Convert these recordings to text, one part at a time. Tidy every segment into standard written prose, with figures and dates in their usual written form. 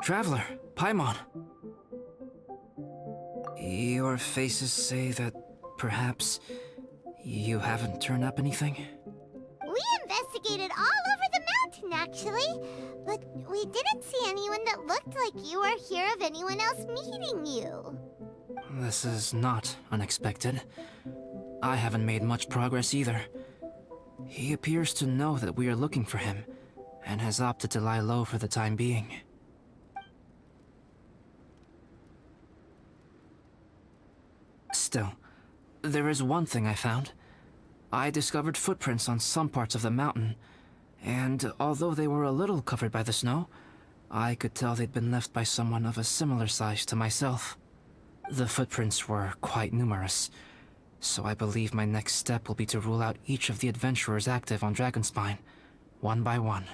Traveler, Paimon. Your faces say that perhaps you haven't turned up anything? We investigated all over the mountain, actually. But we didn't see anyone that looked like you or hear of anyone else meeting you. This is not unexpected. I haven't made much progress either. He appears to know that we are looking for him, and has opted to lie low for the time being. Still, there is one thing I found. I discovered footprints on some parts of the mountain, and although they were a little covered by the snow, I could tell they'd been left by someone of a similar size to myself. The footprints were quite numerous, so I believe my next step will be to rule out each of the adventurers active on Dragonspine, one by one.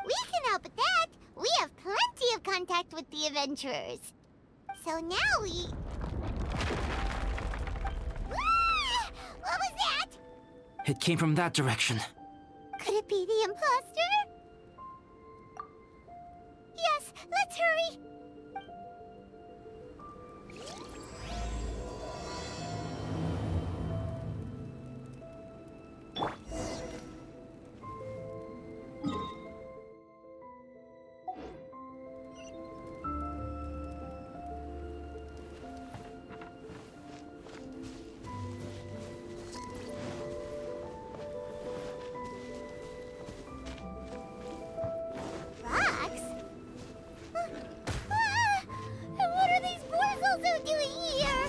We can help with that. We have plenty of contact with the adventurers. So now we... Ah! What was that? It came from that direction. Could it be the imposter? Yes, let's hurry. Rocks? And what are these boys also doing here?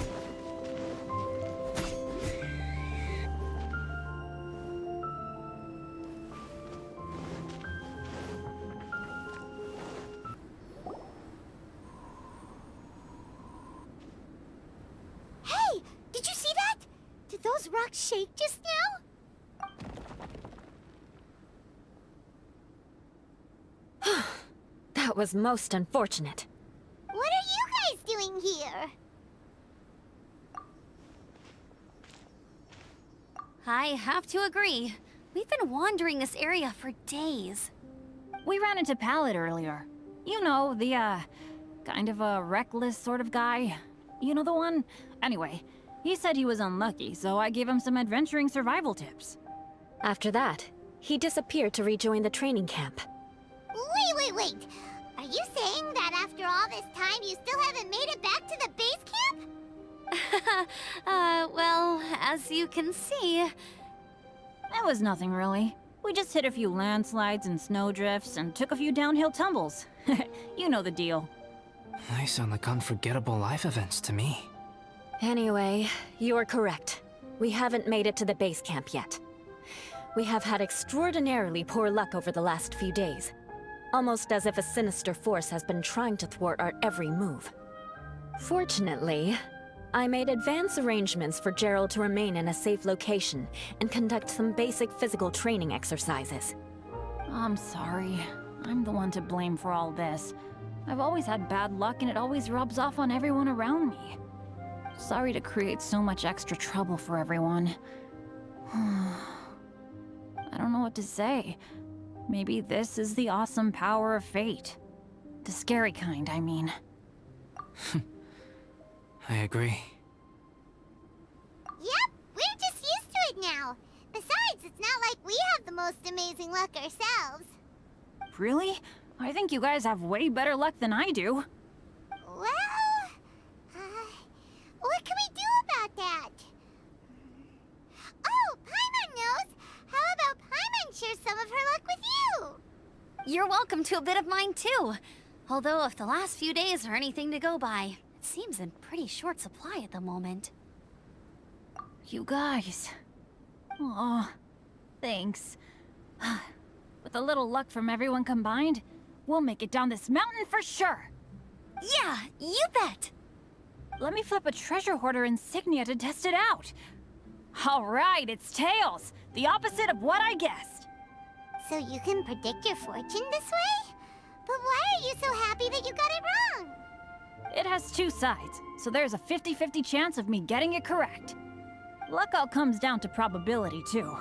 Hey, did you see that? Did those rocks shake just now? That was most unfortunate. What are you guys doing here? I have to agree. We've been wandering this area for days. We ran into Pallet earlier. You know, the, kind of a reckless sort of guy. You know the one? Anyway, he said he was unlucky, so I gave him some adventuring survival tips. After that, he disappeared to rejoin the training camp. Wait. Are you saying that after all this time you still haven't made it back to the base camp? Well, as you can see... It was nothing really. We just hit a few landslides and snowdrifts and took a few downhill tumbles. You know the deal. They sound like unforgettable life events to me. Anyway, you're correct. We haven't made it to the base camp yet. We have had extraordinarily poor luck over the last few days. Almost as if a sinister force has been trying to thwart our every move. Fortunately, I made advance arrangements for Gerald to remain in a safe location and conduct some basic physical training exercises. I'm sorry. I'm the one to blame for all this. I've always had bad luck and it always rubs off on everyone around me. Sorry to create so much extra trouble for everyone. I don't know what to say. Maybe this is the awesome power of fate. The scary kind, I mean. I agree. Yep, we're just used to it now. Besides, it's not like we have the most amazing luck ourselves. Really? I think you guys have way better luck than I do. Well, what can we do about that? Oh, Paimon knows! How about Paimon share some of her luck with you? You're welcome to a bit of mine too. Although if the last few days are anything to go by, it seems in pretty short supply at the moment. You guys. Aw, thanks. With a little luck from everyone combined, we'll make it down this mountain for sure. Yeah, you bet! Let me flip a treasure hoarder insignia to test it out. All right, it's tails. The opposite of what I guessed. So you can predict your fortune this way? But why are you so happy that you got it wrong? It has two sides, so there's a 50-50 chance of me getting it correct. Luck all comes down to probability, too.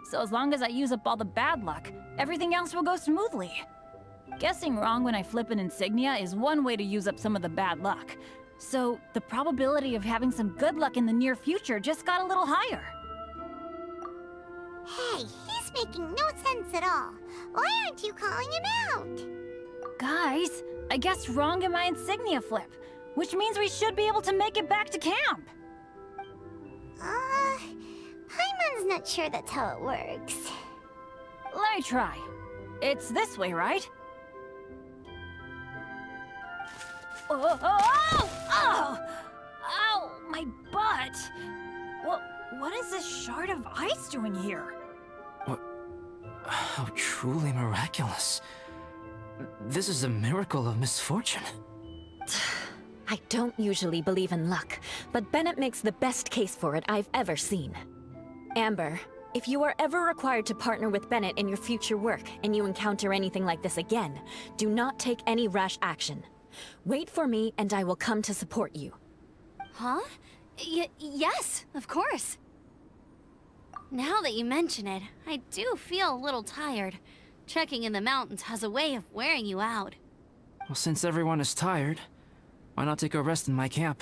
So as long as I use up all the bad luck, everything else will go smoothly. Guessing wrong when I flip an insignia is one way to use up some of the bad luck. So, the probability of having some good luck in the near future just got a little higher. Hey, he's making no sense at all. Why aren't you calling him out? Guys, I guessed wrong in my insignia flip, which means we should be able to make it back to camp. Paimon's not sure that's how it works. Let me try. It's this way, right? Oh! Ow! My butt! What is this shard of ice doing here? How truly miraculous. This is a miracle of misfortune. I don't usually believe in luck, but Bennett makes the best case for it I've ever seen. Amber, if you are ever required to partner with Bennett in your future work and you encounter anything like this again, do not take any rash action. Wait for me and I will come to support you. Huh? Yes, of course. Now that you mention it, I do feel a little tired. Trekking in the mountains has a way of wearing you out. Well, since everyone is tired, why not take a rest in my camp?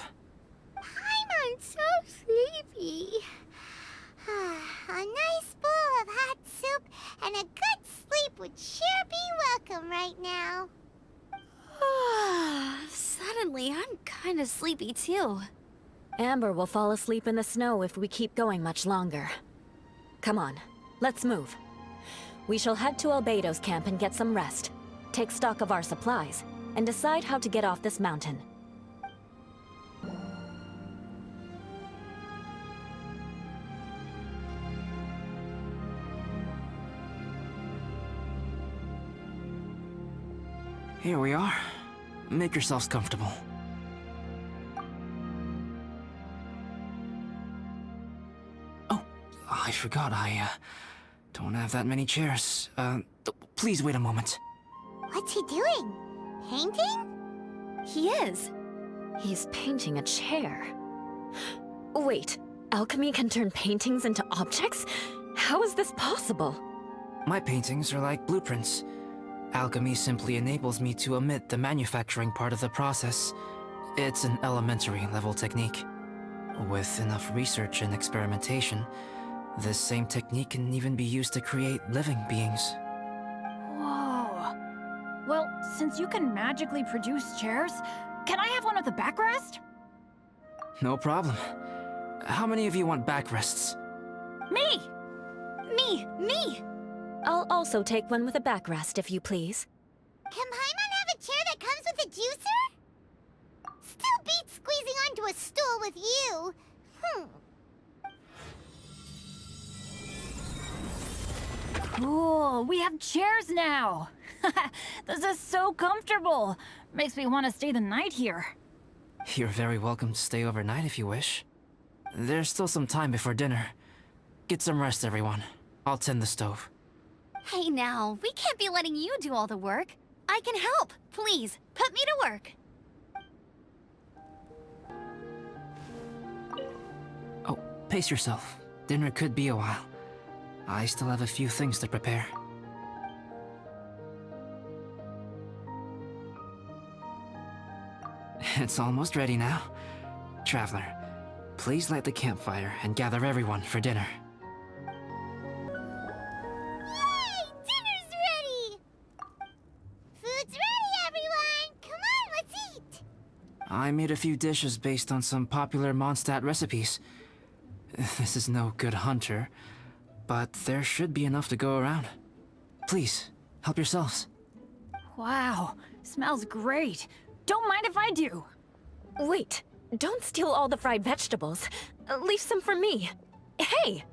Paimon's so sleepy. A nice bowl of hot soup and a good sleep would sure be welcome right now. Suddenly, I'm kind of sleepy too. Amber will fall asleep in the snow if we keep going much longer. Come on, let's move. We shall head to Albedo's camp and get some rest, take stock of our supplies, and decide how to get off this mountain. Here we are. Make yourselves comfortable. Oh, I forgot I don't have that many chairs. Please wait a moment. What's he doing? Painting? He is. He's painting a chair. Wait, alchemy can turn paintings into objects? How is this possible? My paintings are like blueprints. Alchemy simply enables me to omit the manufacturing part of the process. It's an elementary level technique. With enough research and experimentation, this same technique can even be used to create living beings. Whoa. Well, since you can magically produce chairs, can I have one with a backrest? No problem. How many of you want backrests? Me! Me! I'll also take one with a backrest, if you please. Can Paimon have a chair that comes with a juicer? Still beats squeezing onto a stool with you. Cool, we have chairs now! This is so comfortable! Makes me want to stay the night here. You're very welcome to stay overnight if you wish. There's still some time before dinner. Get some rest, everyone. I'll tend the stove. Hey now, we can't be letting you do all the work. I can help. Please, put me to work. Oh, pace yourself. Dinner could be a while. I still have a few things to prepare. It's almost ready now. Traveler, please light the campfire and gather everyone for dinner. Yay! Dinner's ready! Food's ready, everyone! Come on, let's eat! I made a few dishes based on some popular Mondstadt recipes. This is no good hunter, but there should be enough to go around. Please, help yourselves. Wow, smells great. Don't mind if I do. Wait, don't steal all the fried vegetables. Leave some for me. Hey!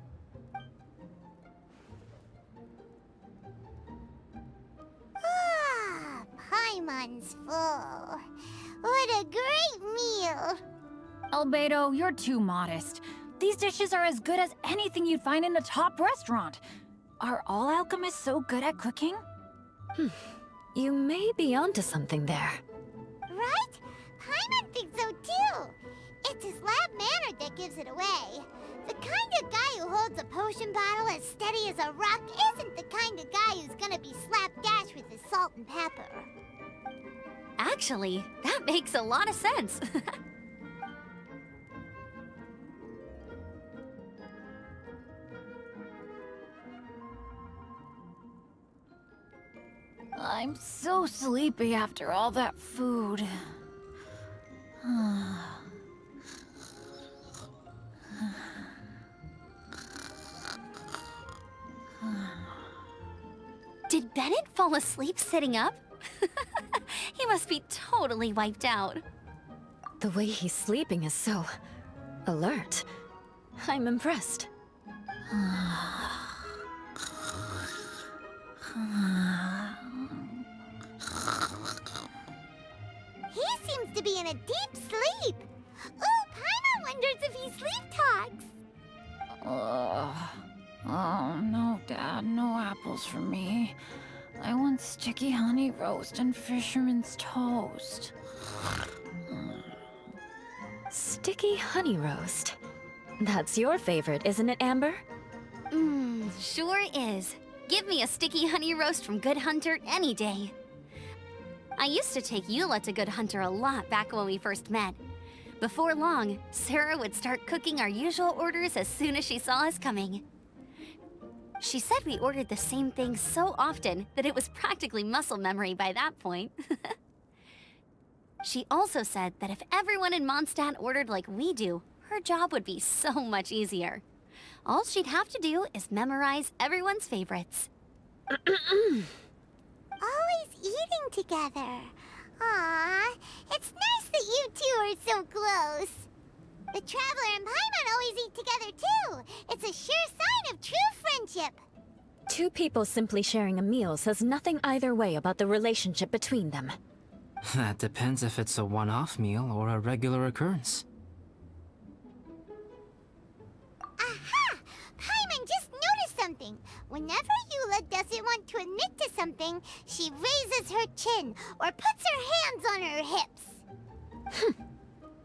Paimon's full. What a great meal! Albedo, you're too modest. These dishes are as good as anything you'd find in a top restaurant. Are all alchemists so good at cooking? You may be onto something there. Right? Paimon thinks so too. It's his lab manner that gives it away. The kind of guy who holds a potion bottle as steady as a rock isn't the kind of guy who's is gonna be slapdash with the salt and pepper. Actually, that makes a lot of sense. I'm so sleepy after all that food. Did Bennett fall asleep sitting up? He must be totally wiped out. The way he's sleeping is so alert. I'm impressed. He seems to be in a deep sleep. Ooh, Paimon wonders if he sleep talks. Oh, no, Dad, no apples for me. I want sticky honey roast and fisherman's toast. Sticky honey roast. That's your favorite, isn't it, Amber? Sure is. Give me a sticky honey roast from Good Hunter any day. I used to take Eula to Good Hunter a lot back when we first met. Before long, Sarah would start cooking our usual orders as soon as she saw us coming. She said we ordered the same thing so often that it was practically muscle memory by that point. She also said that if everyone in Mondstadt ordered like we do, her job would be so much easier. All she'd have to do is memorize everyone's favorites. Always eating together. Aww, it's nice that you two are so close. The Traveler and Paimon always eat together too. It's a sure sign of true friendship. Two people simply sharing a meal says nothing either way about the relationship between them. That depends if it's a one-off meal or a regular occurrence. Aha! Paimon just noticed something. Whenever Eula doesn't want to admit to something, she raises her chin or puts her hands on her hips.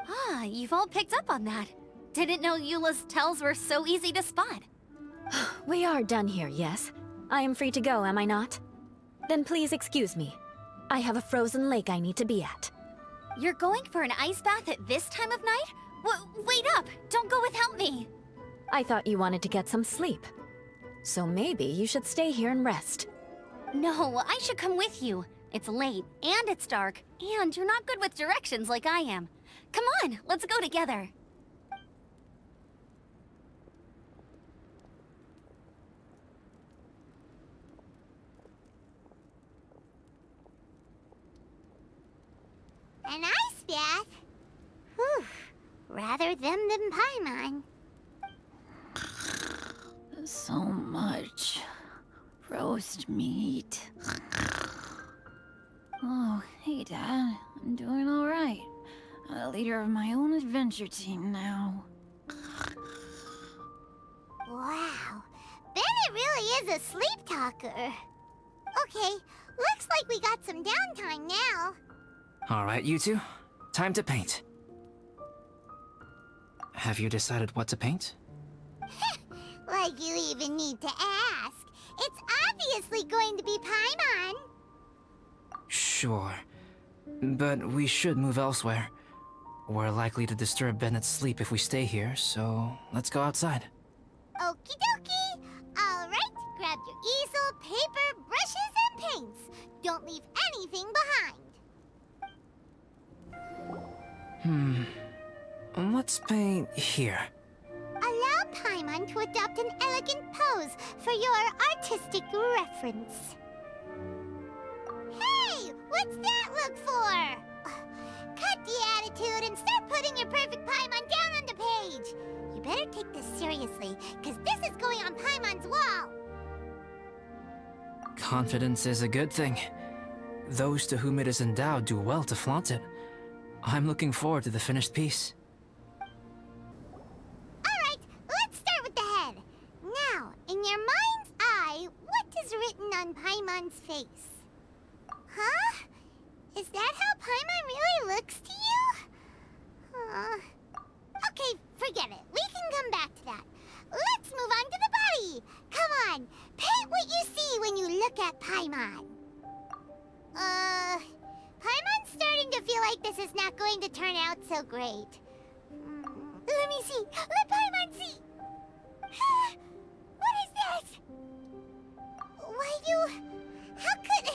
Ah, you've all picked up on that. Didn't know Eula's tells were so easy to spot. We are done here, yes? I am free to go, am I not? Then please excuse me. I have a frozen lake I need to be at. You're going for an ice bath at this time of night? Wait up! Don't go without me! I thought you wanted to get some sleep. So maybe you should stay here and rest. No, I should come with you. It's late, and it's dark, and you're not good with directions like I am. Come on, let's go together. An ice bath? Whew. Rather them than Paimon. So much roast meat. Oh, hey, Dad. I'm doing all right. A leader of my own adventure team now. Wow. Bennett really is a sleep talker. Okay, looks like we got some downtime now. Alright, you two. Time to paint. Have you decided what to paint? Like you even need to ask. It's obviously going to be Paimon. Sure. But we should move elsewhere. We're likely to disturb Bennett's sleep if we stay here, so let's go outside. Okie dokie. All right, grab your easel, paper, brushes, and paints. Don't leave anything behind. Let's paint here. Allow Paimon to adopt an elegant pose for your artistic reference. Hey, what's that look for? Cut the attitude and start putting your perfect Paimon down on the page. You better take this seriously, because this is going on Paimon's wall. Confidence is a good thing. Those to whom it is endowed do well to flaunt it. I'm looking forward to the finished piece. Alright, let's start with the head. Now, in your mind's eye, what is written on Paimon's face? Huh? Is that how Paimon really looks to you? Okay, forget it. We can come back to that. Let's move on to the body. Come on, paint what you see when you look at Paimon. Paimon's starting to feel like this is not going to turn out so great. Let me see. Let Paimon see. What is this? How could...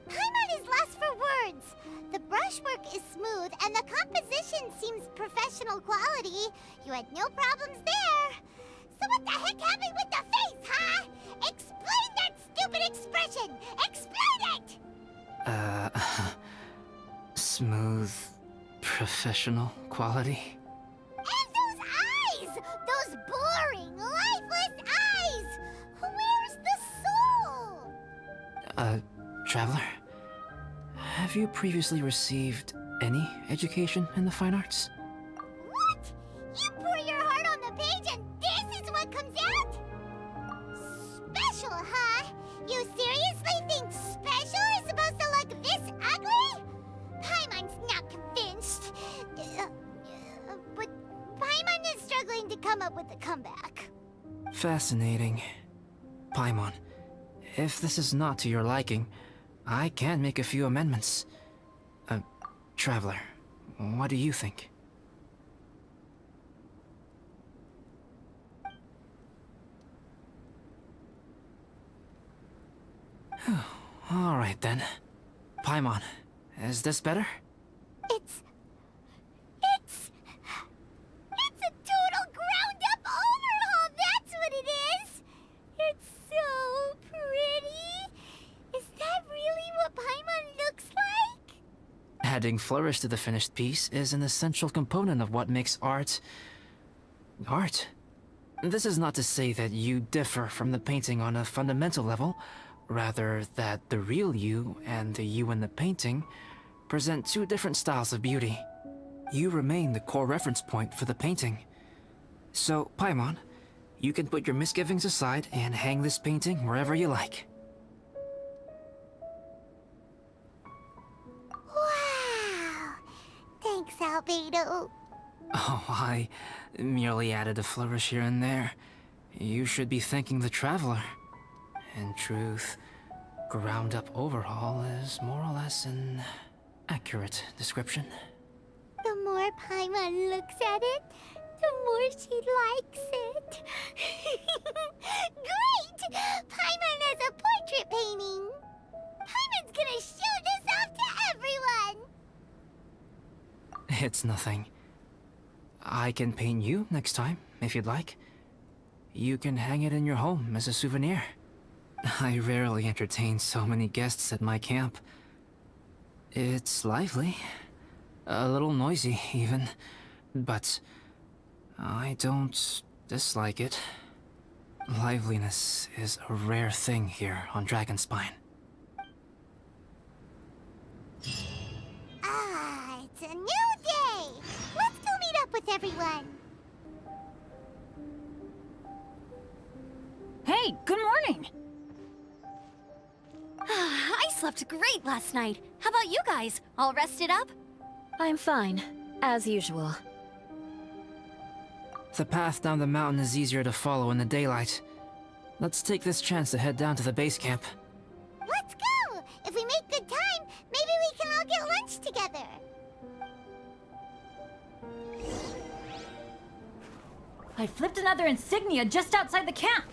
Paimon is lost for words. The brushwork is smooth and the composition seems professional quality. You had no problems there. So what the heck happened with the face, huh? Explain that stupid expression! Explain it! Smooth, professional quality? And those eyes! Those boring, lifeless eyes! Where's the soul? Traveler? Have you previously received any education in the fine arts? What? You pour your heart on the page and this is what comes out? Special, huh? You seriously think special is supposed to look this ugly? Paimon's not convinced. But Paimon is struggling to come up with a comeback. Fascinating. Paimon, if this is not to your liking, I can make a few amendments. Traveler, what do you think? All right then. Paimon, is this better? It's a total ground-up overhaul, that's what it is! It's so pretty! Is that really what Paimon looks like? Adding flourish to the finished piece is an essential component of what makes art... art. This is not to say that you differ from the painting on a fundamental level, rather that the real you and the you in the painting present two different styles of beauty. You remain the core reference point for the painting. So, Paimon, you can put your misgivings aside and hang this painting wherever you like. Wow! Thanks, Albedo. Oh, I merely added a flourish here and there. You should be thanking the traveler. In truth, ground-up overhaul is more or less an accurate description. The more Paimon looks at it, the more she likes it. Great! Paimon has a portrait painting! Paimon's gonna show this off to everyone! It's nothing. I can paint you next time, if you'd like. You can hang it in your home as a souvenir. I rarely entertain so many guests at my camp. It's lively. A little noisy, even. But I don't dislike it. Liveliness is a rare thing here on Dragonspine. Ah, it's a new day! Let's go meet up with everyone! Hey, good morning! I slept great last night. How about you guys? All rested up? I'm fine, as usual. The path down the mountain is easier to follow in the daylight. Let's take this chance to head down to the base camp. Let's go! If we make good time, maybe we can all get lunch together! I flipped another insignia just outside the camp!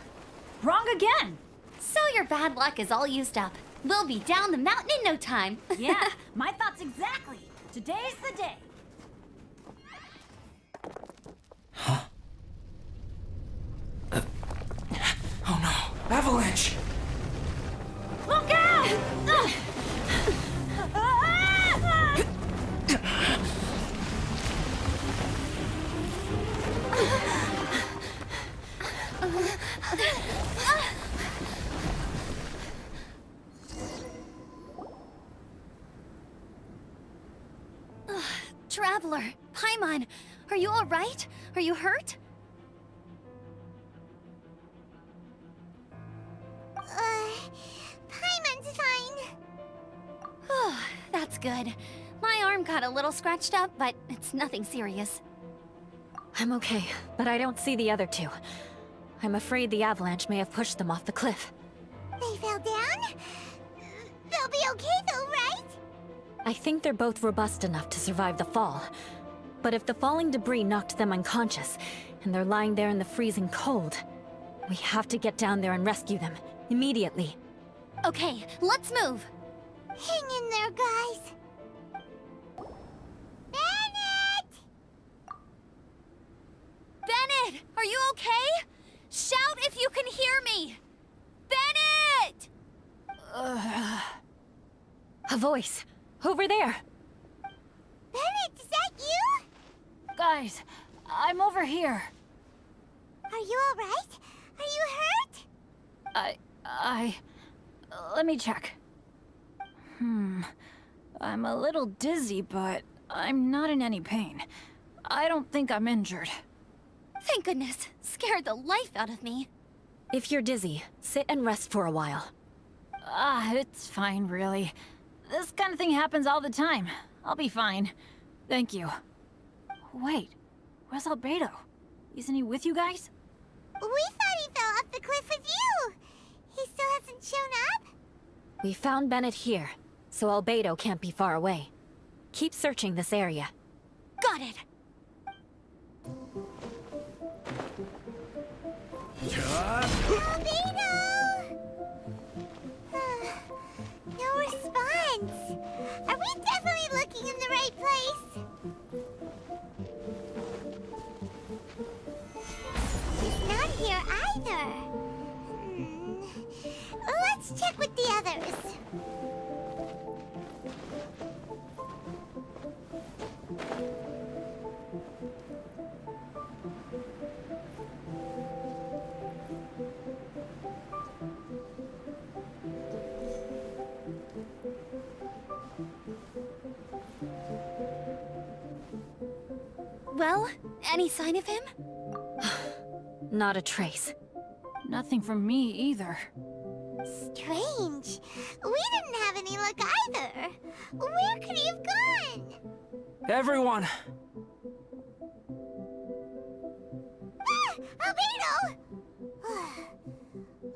Wrong again! So your bad luck is all used up. We'll be down the mountain in no time. Yeah, my thoughts exactly. Today's the day. Oh no! Avalanche! Look out! Traveler, Paimon, are you all right? Are you hurt? Paimon's fine. That's good. My arm got a little scratched up, but it's nothing serious. I'm okay, but I don't see the other two. I'm afraid the avalanche may have pushed them off the cliff. They fell down? They'll be okay though, right? I think they're both robust enough to survive the fall. But if the falling debris knocked them unconscious, and they're lying there in the freezing cold, we have to get down there and rescue them, immediately. Okay, let's move. Hang in there, guys. Bennett! Bennett, are you okay? Shout if you can hear me! Bennett! A voice. Over there. Bennett, is that you? Guys, I'm over here. Are you alright? Are you hurt? Let me check. I'm a little dizzy, but I'm not in any pain. I don't think I'm injured. Thank goodness. Scared the life out of me. If you're dizzy, sit and rest for a while. It's fine, really. This kind of thing happens all the time. I'll be fine. Thank you. Wait, where's Albedo? Isn't he with you guys? We thought he fell off the cliff with you. He still hasn't shown up? We found Bennett here, so Albedo can't be far away. Keep searching this area. Got it. Albedo! No response. Are we definitely looking in the right place? He's not here either. Let's check with the others. Well, any sign of him? Not a trace. Nothing from me either. Strange. We didn't have any luck either. Where could he have gone? Everyone! Ah, Albedo!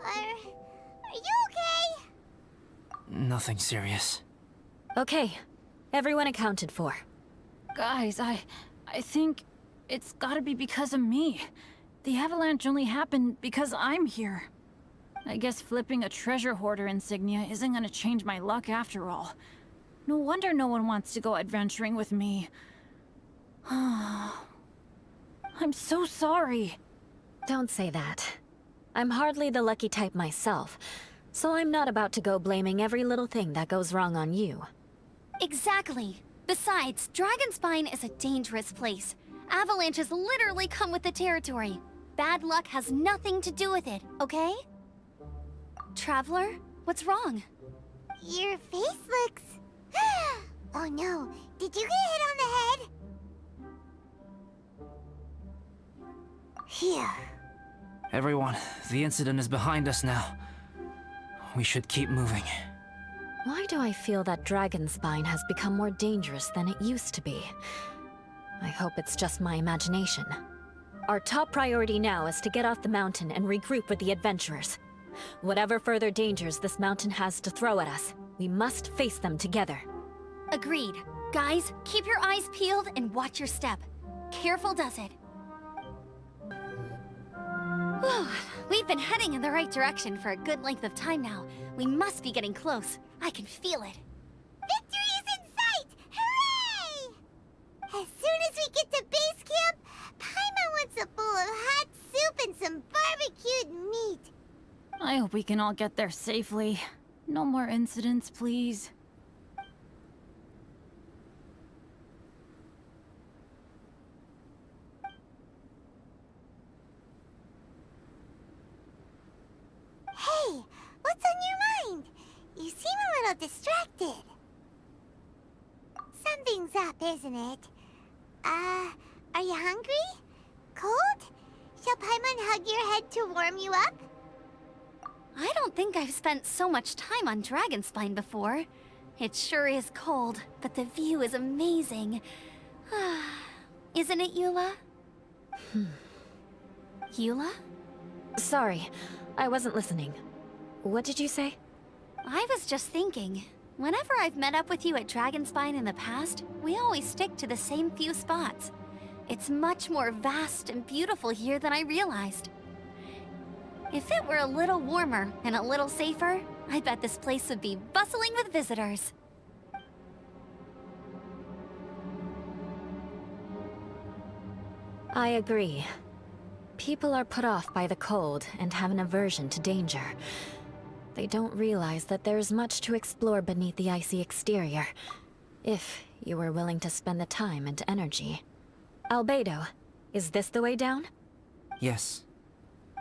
Are you okay? Nothing serious. Okay, everyone accounted for. Guys, I think it's gotta be because of me. The avalanche only happened because I'm here. I guess flipping a treasure hoarder insignia isn't gonna change my luck after all. No wonder no one wants to go adventuring with me. I'm so sorry. Don't say that. I'm hardly the lucky type myself, so I'm not about to go blaming every little thing that goes wrong on you. Exactly. Besides, Dragonspine is a dangerous place. Avalanches literally come with the territory. Bad luck has nothing to do with it, okay? Traveler, what's wrong? Your face looks... Oh no, did you get hit on the head? Here. Everyone, the incident is behind us now. We should keep moving. Why do I feel that Dragonspine has become more dangerous than it used to be? I hope it's just my imagination. Our top priority now is to get off the mountain and regroup with the adventurers. Whatever further dangers this mountain has to throw at us, we must face them together. Agreed. Guys, keep your eyes peeled and watch your step. Careful does it. Whew, we've been heading in the right direction for a good length of time now. We must be getting close. I can feel it. Victory is in sight! Hooray! As soon as we get to base camp, Paimon wants a bowl of hot soup and some barbecued meat. I hope we can all get there safely. No more incidents, please. Hey, what's on your mind? You seem a little distracted. Something's up, isn't it? Are you hungry? Cold? Shall Paimon hug your head to warm you up? I don't think I've spent so much time on Dragonspine before. It sure is cold, but the view is amazing. Isn't it, Eula? Eula? Sorry, I wasn't listening. What did you say? I was just thinking. Whenever I've met up with you at Dragonspine in the past, we always stick to the same few spots. It's much more vast and beautiful here than I realized. If it were a little warmer and a little safer, I bet this place would be bustling with visitors. I agree. People are put off by the cold and have an aversion to danger. They don't realize that there's much to explore beneath the icy exterior, if you were willing to spend the time and energy. Albedo, is this the way down? Yes.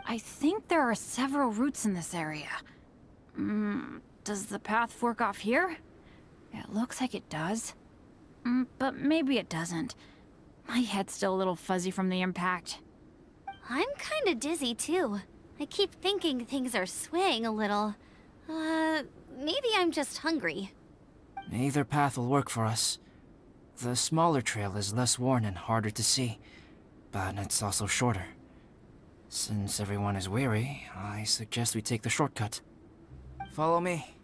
I think there are several routes in this area. Does the path fork off here? It looks like it does. But maybe it doesn't. My head's still a little fuzzy from the impact. I'm kinda dizzy too. I keep thinking things are swaying a little. Maybe I'm just hungry. Either path will work for us. The smaller trail is less worn and harder to see, but it's also shorter. Since everyone is weary, I suggest we take the shortcut. Follow me.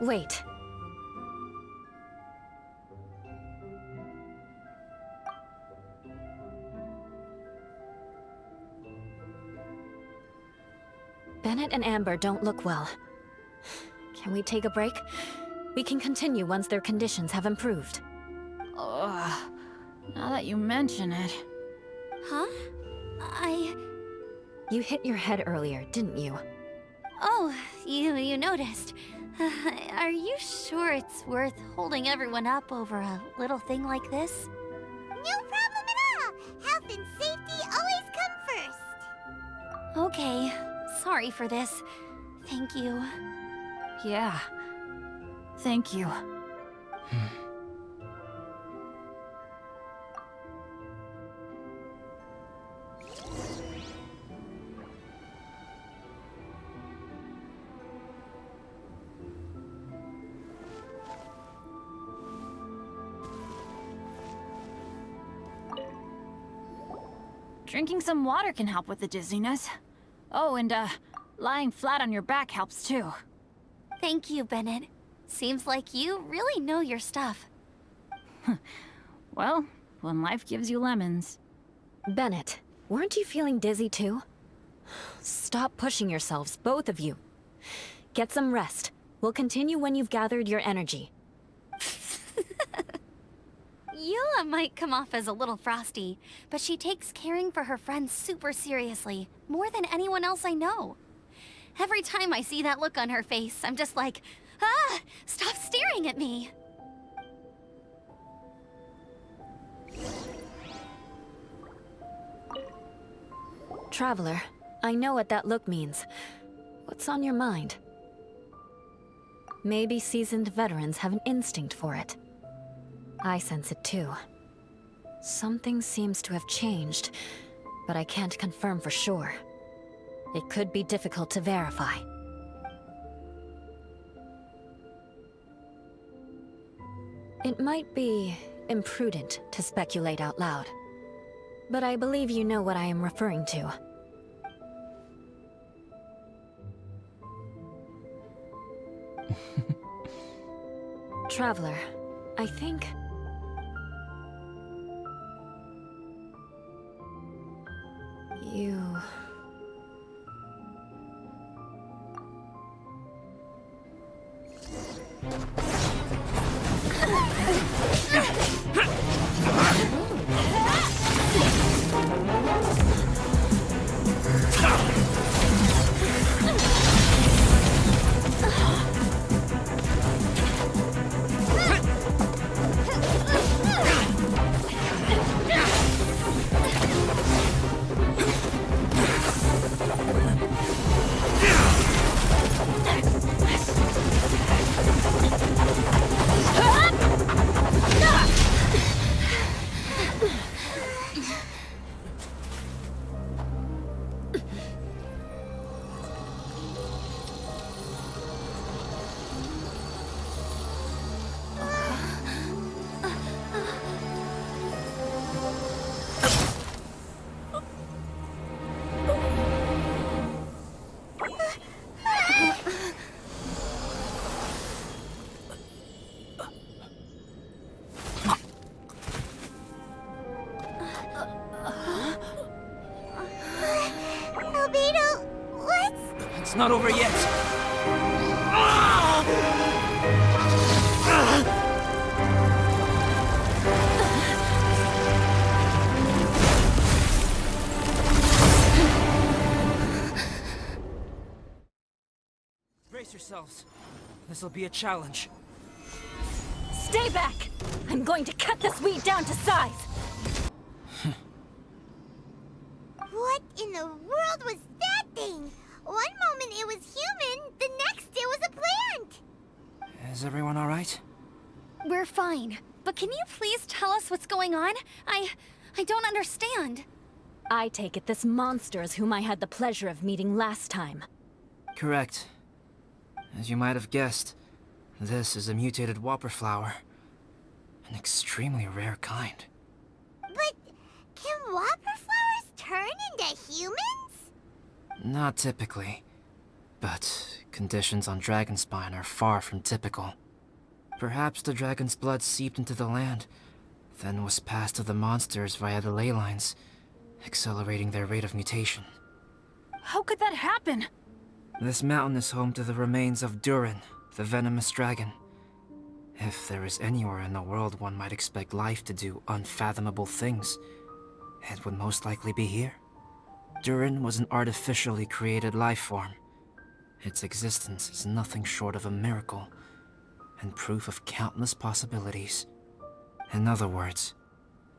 Wait. Bennett and Amber don't look well. Can we take a break? We can continue once their conditions have improved. Ugh. Now that you mention it... Huh? You hit your head earlier, didn't you? Oh, you noticed. Are you sure it's worth holding everyone up over a little thing like this? No problem at all! Health and safety always come first! Okay. Sorry for this. Thank you. Yeah. Thank you. Drinking some water can help with the dizziness. Oh, and lying flat on your back helps too. Thank you, Bennett. Seems like you really know your stuff. Well, when life gives you lemons. Bennett, weren't you feeling dizzy too? Stop pushing yourselves, both of you. Get some rest. We'll continue when you've gathered your energy. Eula might come off as a little frosty, but she takes caring for her friends super seriously, more than anyone else I know. Every time I see that look on her face, I'm just like, ah, stop staring at me! Traveler, I know what that look means. What's on your mind? Maybe seasoned veterans have an instinct for it. I sense it too. Something seems to have changed, but I can't confirm for sure. It could be difficult to verify. It might be imprudent to speculate out loud, but I believe you know what I am referring to. Traveler, I think... you... It's not over yet. Brace yourselves. This'll be a challenge. Stay back! I'm going to cut this weed down to size! What in the world was that thing? One moment it was human, the next it was a plant! Is everyone alright? We're fine. But can you please tell us what's going on? I don't understand. I take it this monster is whom I had the pleasure of meeting last time. Correct. As you might have guessed, this is a mutated whopper flower. An extremely rare kind. But can whopper flowers turn into humans? Not typically. But conditions on Dragonspine are far from typical. Perhaps the dragon's blood seeped into the land, then was passed to the monsters via the ley lines, accelerating their rate of mutation. How could that happen? This mountain is home to the remains of Durin, the venomous dragon. If there is anywhere in the world one might expect life to do unfathomable things, it would most likely be here. Durin was an artificially created life form. Its existence is nothing short of a miracle, and proof of countless possibilities. In other words,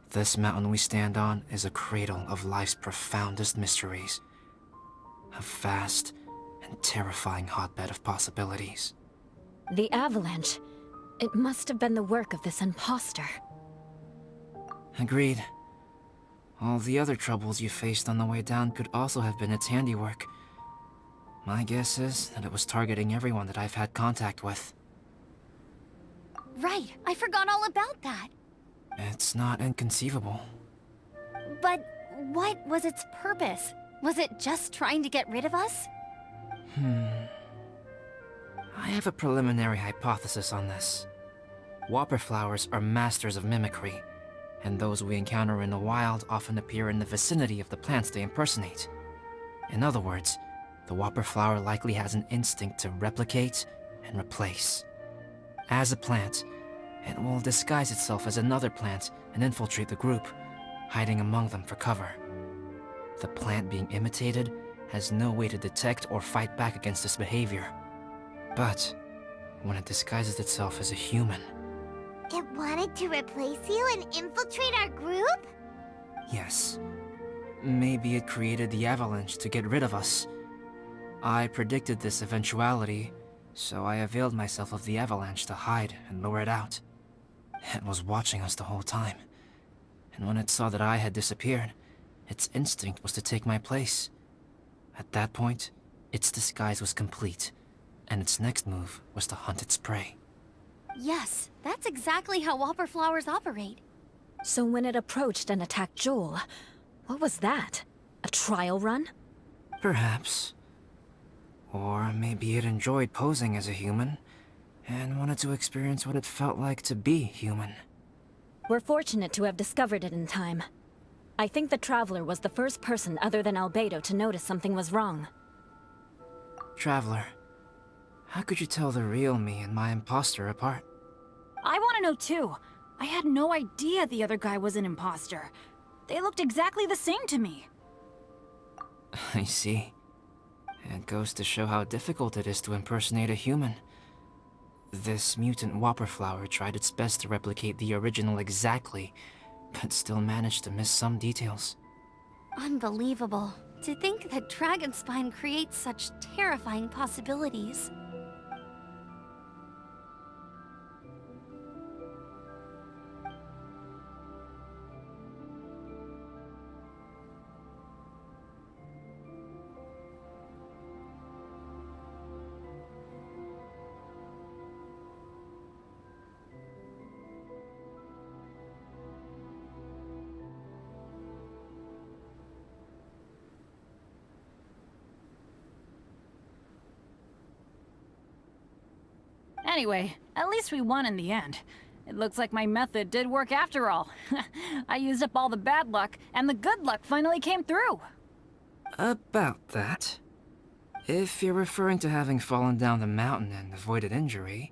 this mountain we stand on is a cradle of life's profoundest mysteries. A vast and terrifying hotbed of possibilities. The avalanche. It must have been the work of this imposter. Agreed. All the other troubles you faced on the way down could also have been its handiwork. My guess is that it was targeting everyone that I've had contact with. Right, I forgot all about that. It's not inconceivable. But what was its purpose? Was it just trying to get rid of us? I have a preliminary hypothesis on this. Whopper flowers are masters of mimicry, and those we encounter in the wild often appear in the vicinity of the plants they impersonate. In other words, the whopper flower likely has an instinct to replicate and replace. As a plant, it will disguise itself as another plant and infiltrate the group, hiding among them for cover. The plant being imitated has no way to detect or fight back against this behavior. But when it disguises itself as a human... It wanted to replace you and infiltrate our group? Yes. Maybe it created the avalanche to get rid of us. I predicted this eventuality, so I availed myself of the avalanche to hide and lure it out. It was watching us the whole time, and when it saw that I had disappeared, its instinct was to take my place. At that point, its disguise was complete, and its next move was to hunt its prey. Yes, that's exactly how whopper flowers operate. So when it approached and attacked Joel, what was that? A trial run? Perhaps. Or maybe it enjoyed posing as a human, and wanted to experience what it felt like to be human. We're fortunate to have discovered it in time. I think the Traveler was the first person other than Albedo to notice something was wrong. Traveler, how could you tell the real me and my imposter apart? I want to know too. I had no idea the other guy was an imposter. They looked exactly the same to me. I see. It goes to show how difficult it is to impersonate a human. This mutant whopper flower tried its best to replicate the original exactly, but still managed to miss some details. Unbelievable. To think that Dragonspine creates such terrifying possibilities. Anyway, at least we won in the end. It looks like my method did work after all. I used up all the bad luck, and the good luck finally came through. About that. If you're referring to having fallen down the mountain and avoided injury,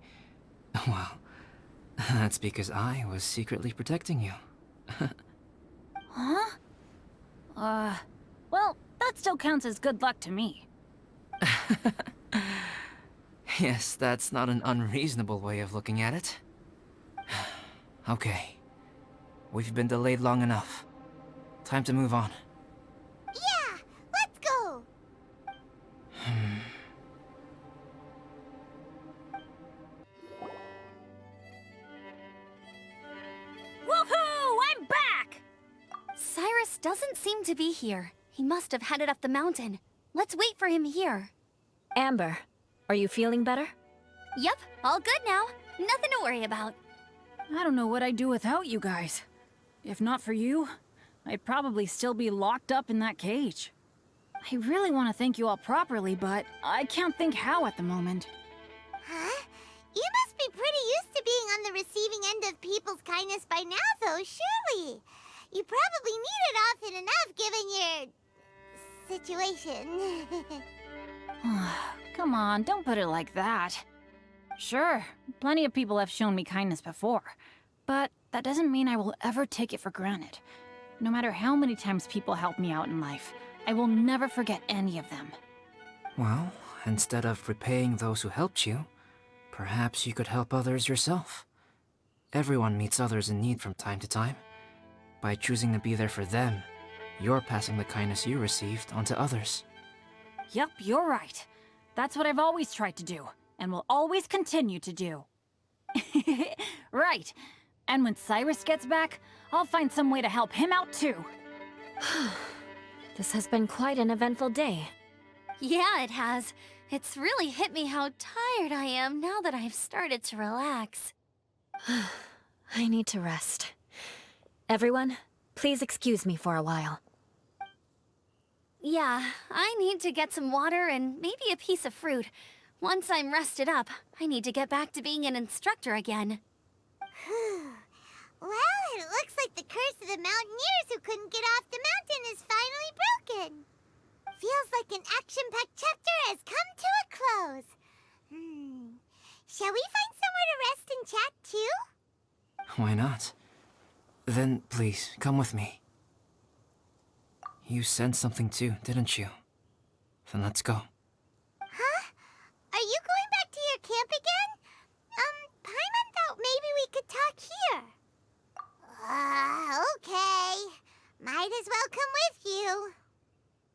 well, that's because I was secretly protecting you. Huh? Well, that still counts as good luck to me. Yes, that's not an unreasonable way of looking at it. Okay. We've been delayed long enough. Time to move on. Yeah, let's go. Woohoo! I'm back! Cyrus doesn't seem to be here. He must have headed up the mountain. Let's wait for him here. Amber, are you feeling better? Yep, all good now. Nothing to worry about. I don't know what I'd do without you guys. If not for you, I'd probably still be locked up in that cage. I really want to thank you all properly, but I can't think how at the moment. Huh? You must be pretty used to being on the receiving end of people's kindness by now, though, surely. You probably need it often enough given your... situation. Come on, don't put it like that. Sure, plenty of people have shown me kindness before, but that doesn't mean I will ever take it for granted. No matter how many times people help me out in life, I will never forget any of them. Well, instead of repaying those who helped you, perhaps you could help others yourself. Everyone meets others in need from time to time. By choosing to be there for them, you're passing the kindness you received onto others. Yup, you're right. That's what I've always tried to do, and will always continue to do. Right. And when Cyrus gets back, I'll find some way to help him out too. This has been quite an eventful day. Yeah, it has. It's really hit me how tired I am now that I've started to relax. I need to rest. Everyone, please excuse me for a while. Yeah, I need to get some water and maybe a piece of fruit. Once I'm rested up, I need to get back to being an instructor again. Well, it looks like the curse of the mountaineers who couldn't get off the mountain is finally broken. Feels like an action-packed chapter has come to a close. Shall we find somewhere to rest and chat too? Why not? Then, please, come with me. You sensed something too, didn't you? Then let's go. Huh? Are you going back to your camp again? Paimon thought maybe we could talk here. Okay. Might as well come with you.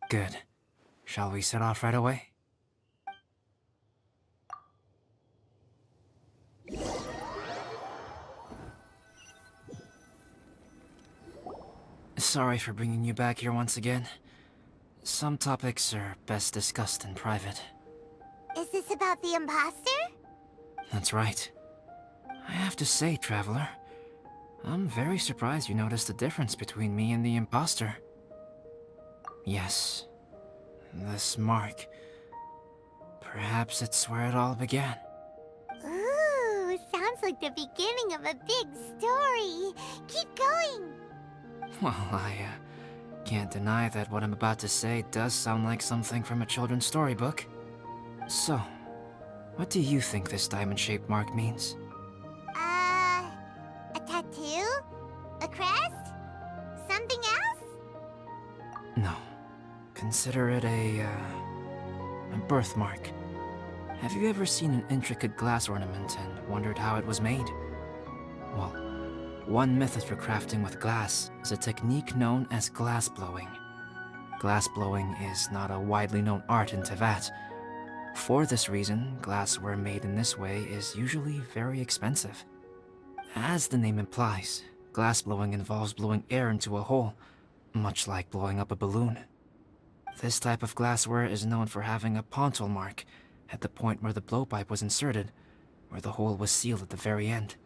Good. Shall we set off right away? Sorry for bringing you back here once again. Some topics are best discussed in private. Is this about the imposter? That's right. I have to say, Traveler, I'm very surprised you noticed the difference between me and the imposter. Yes, this mark. Perhaps it's where it all began. Ooh, sounds like the beginning of a big story. Keep going. Well, I can't deny that what I'm about to say does sound like something from a children's storybook. So, what do you think this diamond-shaped mark means? A tattoo? A crest? Something else? No. Consider it a birthmark. Have you ever seen an intricate glass ornament and wondered how it was made? Well, one method for crafting with glass is a technique known as glass blowing. Glass blowing is not a widely known art in Teyvat. For this reason, glassware made in this way is usually very expensive. As the name implies, glass blowing involves blowing air into a hole, much like blowing up a balloon. This type of glassware is known for having a pontil mark at the point where the blowpipe was inserted, where the hole was sealed at the very end.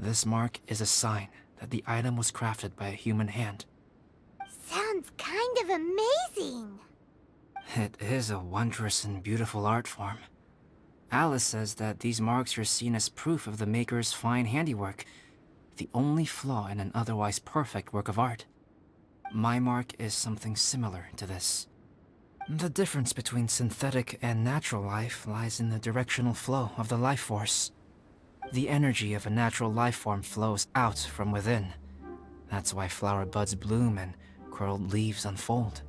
This mark is a sign that the item was crafted by a human hand. Sounds kind of amazing. It is a wondrous and beautiful art form. Alice says that these marks are seen as proof of the maker's fine handiwork, the only flaw in an otherwise perfect work of art. My mark is something similar to this. The difference between synthetic and natural life lies in the directional flow of the life force. The energy of a natural life form flows out from within. That's why flower buds bloom and curled leaves unfold.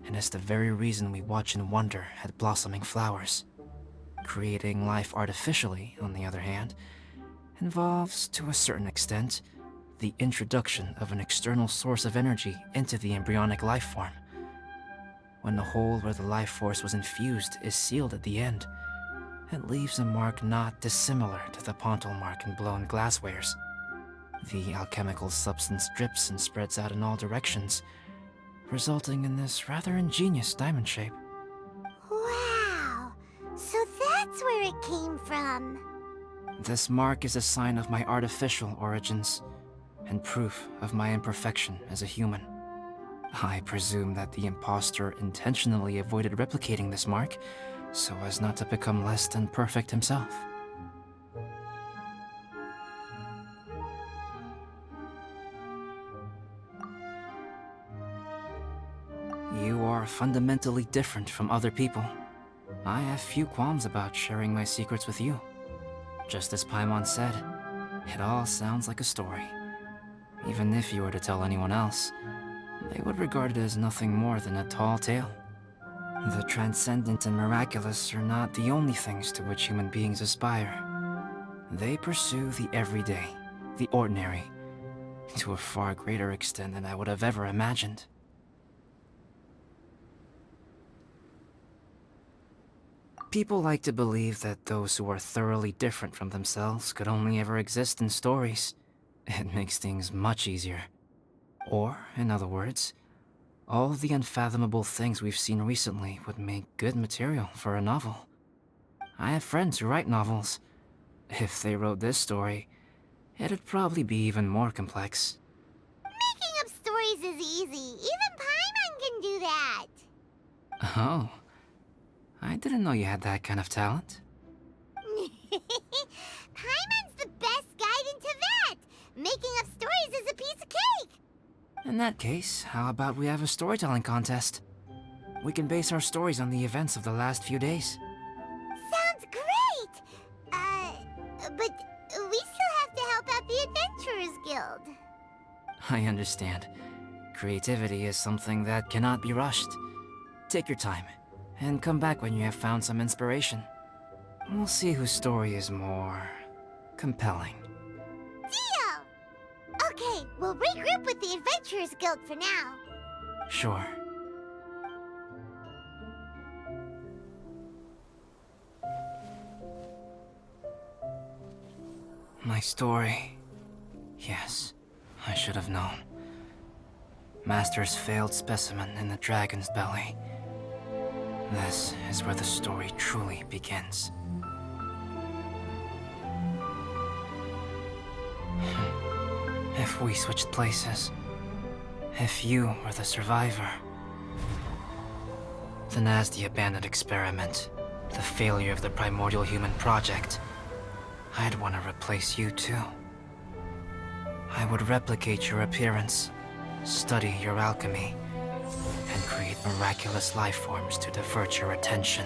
And it's the very reason we watch and wonder at blossoming flowers. Creating life artificially, on the other hand, involves, to a certain extent, the introduction of an external source of energy into the embryonic life form. When the hole where the life force was infused is sealed at the end, it leaves a mark not dissimilar to the pontal mark in blown glasswares. The alchemical substance drips and spreads out in all directions, resulting in this rather ingenious diamond shape. Wow! So that's where it came from. This mark is a sign of my artificial origins, and proof of my imperfection as a human. I presume that the impostor intentionally avoided replicating this mark, so as not to become less than perfect himself. You are fundamentally different from other people. I have few qualms about sharing my secrets with you. Just as Paimon said, it all sounds like a story. Even if you were to tell anyone else, they would regard it as nothing more than a tall tale. The transcendent and miraculous are not the only things to which human beings aspire. They pursue the everyday, the ordinary, to a far greater extent than I would have ever imagined. People like to believe that those who are thoroughly different from themselves could only ever exist in stories. It makes things much easier. Or, in other words, all the unfathomable things we've seen recently would make good material for a novel. I have friends who write novels. If they wrote this story, it'd probably be even more complex. Making up stories is easy. Even Paimon can do that. Oh. I didn't know you had that kind of talent. Paimon's the best guide into that. Making up stories is a piece of cake. In that case, how about we have a storytelling contest? We can base our stories on the events of the last few days. Sounds great. But we still have to help out the Adventurers Guild. I understand. Creativity is something that cannot be rushed. Take your time, and come back when you have found some inspiration. We'll see whose story is more compelling. Deal! Okay, we'll regroup with the Adventurers Guild for now. Sure. My story. Yes, I should have known. Master's failed specimen in the dragon's belly. This is where the story truly begins. If we switched places, if you were the survivor, then as the abandoned experiment, the failure of the primordial human project, I'd want to replace you too. I would replicate your appearance, study your alchemy, and create miraculous life forms to divert your attention.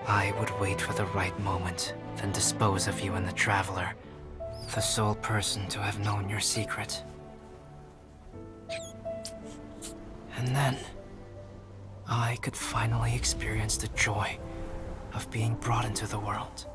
I would wait for the right moment, then dispose of you and the Traveler, the sole person to have known your secret. And then, I could finally experience the joy of being brought into the world.